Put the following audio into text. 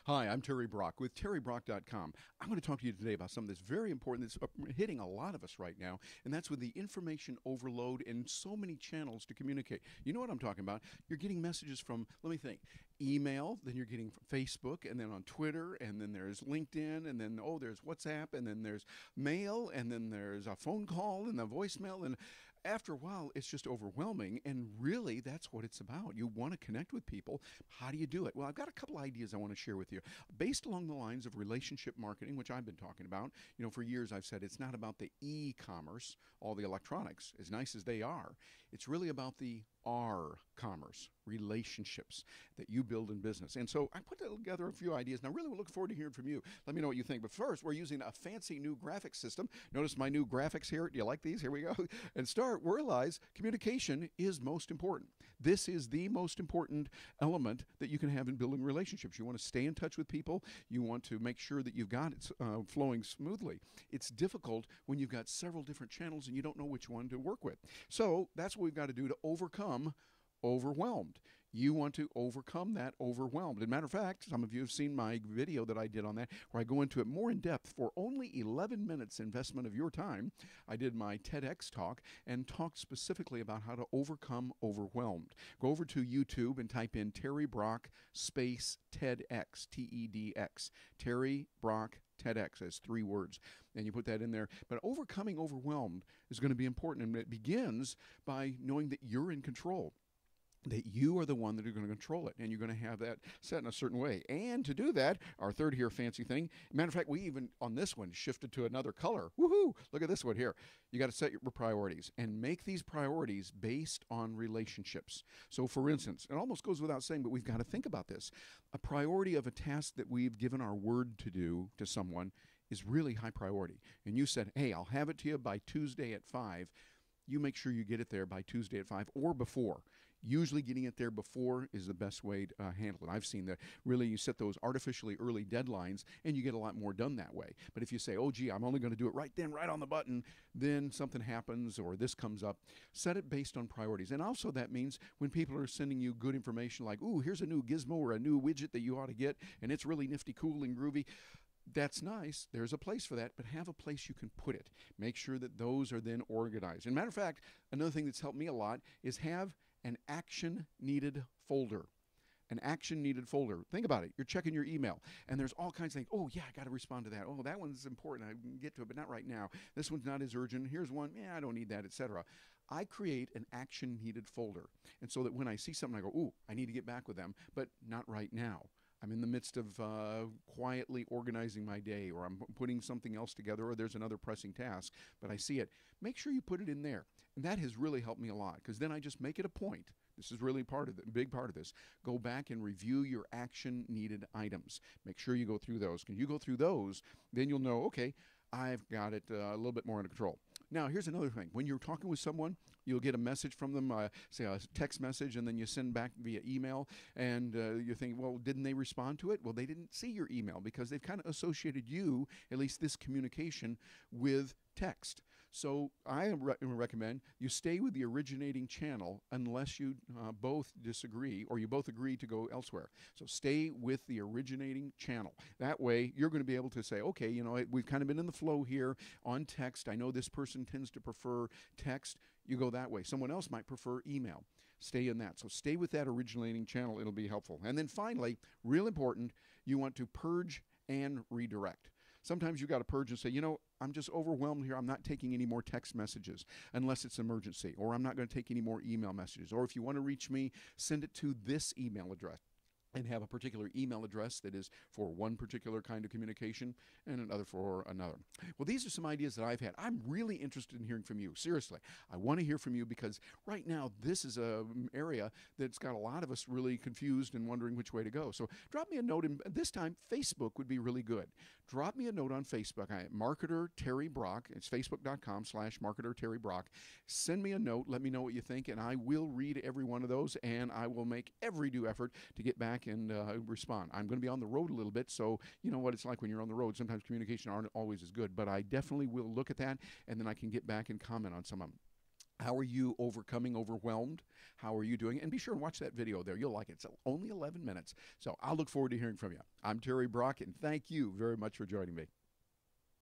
Hi, I'm Terry Brock with terrybrock.com. I'm going to talk to you today about something that's very important that's hitting a lot of us right now, and that's with the information overload and so many channels to communicate. You know what I'm talking about? You're getting messages from, let me think, email, then you're getting from Facebook, and then on Twitter, and then there's LinkedIn, and then, oh, there's WhatsApp, and then there's mail, and then there's a phone call, and a voicemail, and after a while, it's just overwhelming, and really, that's what it's about. You want to connect with people. How do you do it? Well, I've got a couple ideas I want to share with you, based along the lines of relationship marketing, which I've been talking about. You know, for years I've said it's not about the e-commerce, all the electronics, as nice as they are. It's really about the R commerce, relationships that you build in business. And so I put together a few ideas, and I really look forward to hearing from you. Let me know what you think. But first, we're using a fancy new graphics system. Notice my new graphics here. Do you like these? Here we go. And realize communication is most important. This is the most important element that you can have in building relationships. You want to stay in touch with people. You want to make sure that you've got it flowing smoothly. It's difficult when you've got several different channels and you don't know which one to work with. So that's what we've got to do to overcome overwhelmed. You want to overcome that overwhelmed. As a matter of fact, some of you have seen my video that I did on that, where I go into it more in depth for only 11 minutes investment of your time. I did my TEDx talk and talked specifically about how to overcome overwhelmed. Go over to YouTube and type in Terry Brock space TEDx, TEDX, Terry Brock TEDx as 3 words, and you put that in there. But overcoming overwhelmed is going to be important, and it begins by knowing that you're in control, that you are the one that are going to control it, and you're going to have that set in a certain way. And to do that, our third here fancy thing, matter of fact, we even on this one shifted to another color. Woohoo! Look at this one here. You got to set your priorities and make these priorities based on relationships. So for instance, it almost goes without saying, but we've got to think about this. A priority of a task that we've given our word to do to someone is really high priority. And you said, hey, I'll have it to you by Tuesday at 5. You make sure you get it there by Tuesday at 5 or before. Usually getting it there before is the best way to handle it. I've seen that really you set those artificially early deadlines and you get a lot more done that way. But if you say, oh, gee, I'm only going to do it right then, right on the button, then something happens or this comes up, set it based on priorities. And also that means when people are sending you good information like, ooh, here's a new gizmo or a new widget that you ought to get, and it's really nifty, cool, and groovy, that's nice. There's a place for that, but have a place you can put it. Make sure that those are then organized. And matter of fact, another thing that's helped me a lot is have an action needed folder. An action needed folder. Think about it. You're checking your email and there's all kinds of things. Oh yeah, I got to respond to that. Oh, that one's important. I can get to it, but not right now. This one's not as urgent. Here's one. Yeah, I don't need that, etc. I create an action needed folder. And so that when I see something, I go, ooh, I need to get back with them, but not right now. I'm in the midst of quietly organizing my day, or I'm putting something else together, or there's another pressing task, but I see it. Make sure you put it in there. And that has really helped me a lot, because then I just make it a point. This is really part of the big part of this. Go back and review your action needed items. Make sure you go through those. When you go through those, then you'll know, okay, I've got it a little bit more under control. Now, here's another thing. When you're talking with someone, you'll get a message from them, say a text message, and then you send back via email, and you think, well, didn't they respond to it? Well, they didn't see your email because they've kind of associated you, at least this communication, with text. So I recommend you stay with the originating channel unless you both disagree or you both agree to go elsewhere. So stay with the originating channel. That way you're going to be able to say, okay, you know, we've kind of been in the flow here on text. I know this person tends to prefer text. You go that way. Someone else might prefer email. Stay in that. So stay with that originating channel. It'll be helpful. And then finally, real important, you want to purge and redirect. Sometimes you got to purge and say, you know, I'm just overwhelmed here. I'm not taking any more text messages unless it's emergency, or I'm not going to take any more email messages. Or if you want to reach me, send it to this email address, and have a particular email address that is for one particular kind of communication and another for another. Well, these are some ideas that I've had. I'm really interested in hearing from you. Seriously, I want to hear from you because right now this is an area that's got a lot of us really confused and wondering which way to go. So drop me a note, and this time Facebook would be really good. Drop me a note on Facebook. I am Marketer Terry Brock. It's facebook.com/Marketer Terry Brock. Send me a note. Let me know what you think, and I will read every one of those, and I will make every due effort to get back and respond. I'm going to be on the road a little bit, so you know what it's like when you're on the road. Sometimes communication aren't always as good, but I definitely will look at that, and then I can get back and comment on some of them. How are you overcoming overwhelmed? How are you doing? And be sure and watch that video there. You'll like it. It's only 11 minutes. So I'll look forward to hearing from you. I'm Terry Brock, and thank you very much for joining me.